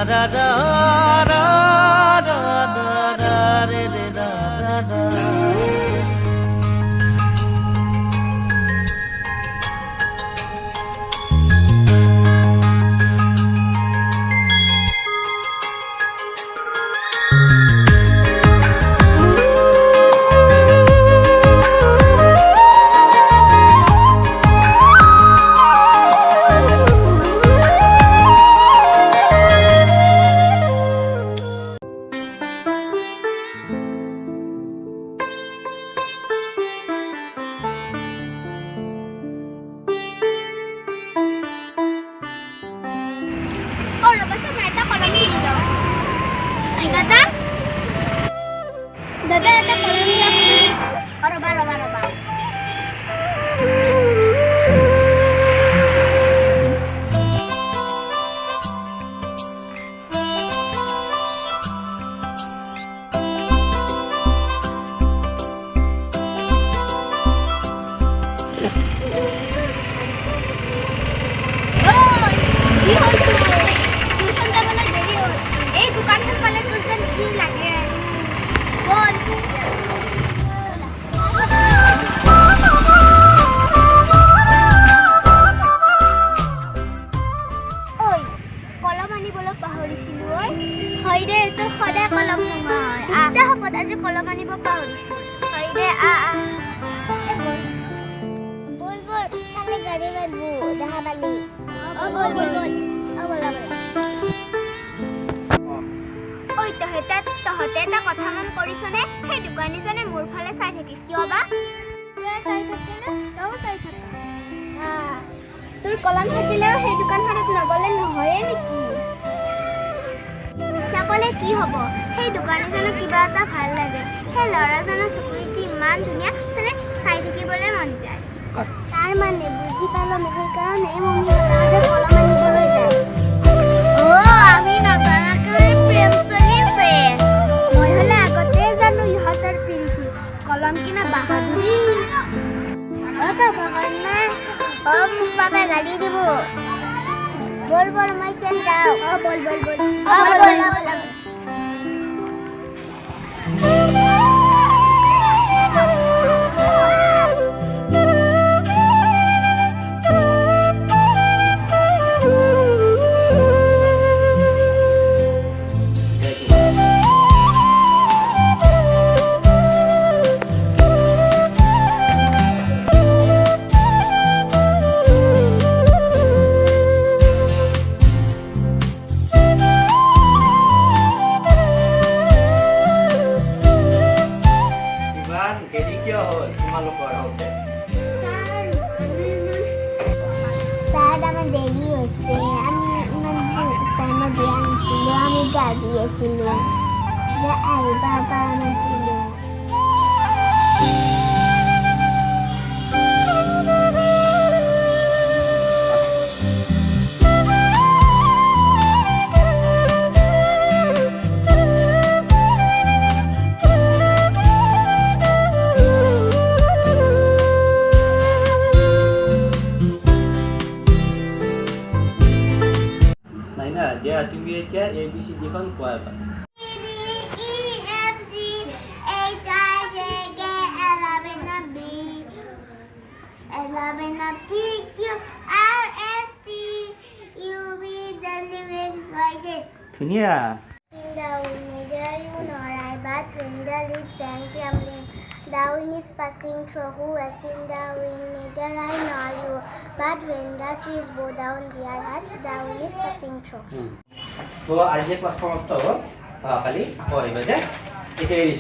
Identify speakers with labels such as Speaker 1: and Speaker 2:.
Speaker 1: da da da da da re re da da da.
Speaker 2: Dada ada kolomnya. Roba. তহতে এটা কথা মন কৰিছনে সেই দোকানীজনে মোৰ ফালে চাই থাকে কিয় বা চাই থাকে না তও চাই থাকা তোৰ কলম থাকিলেও সেই দোকানখনত নগলে নহয়ে নেকি চাকলে কি হ'ব সেই দোকানীজনক কিবা এটা ভাল লাগে সেই ল'ৰাজনৰ চকুটি ইমান ধুনীয়া চালে চাই থাকিবলৈ মন যায় তাৰ মানে বুজি পালো মেহেৰ কাৰণে মন যায় কলম আনিবলৈ যায় আমি নাজানাকৈ প্ৰেম চলিছে মই হলে আগতে জানো ইহঁতৰ প্ৰীতি কলম কিনা বাহাদুৰি মোক বাবে গালি দিব বল মই চেন যাওঁ বল
Speaker 1: Dia তুমি এতিয়া ABCD খন কোৱা এটা ধুনীয়া
Speaker 2: The wind is passing through, who has seen the wind? Neither I nor you. But when the trees bow down their heads, the wind is passing through.
Speaker 1: So, आज एक क्लास समाप्त हो. खाली और इधर है. इधर ही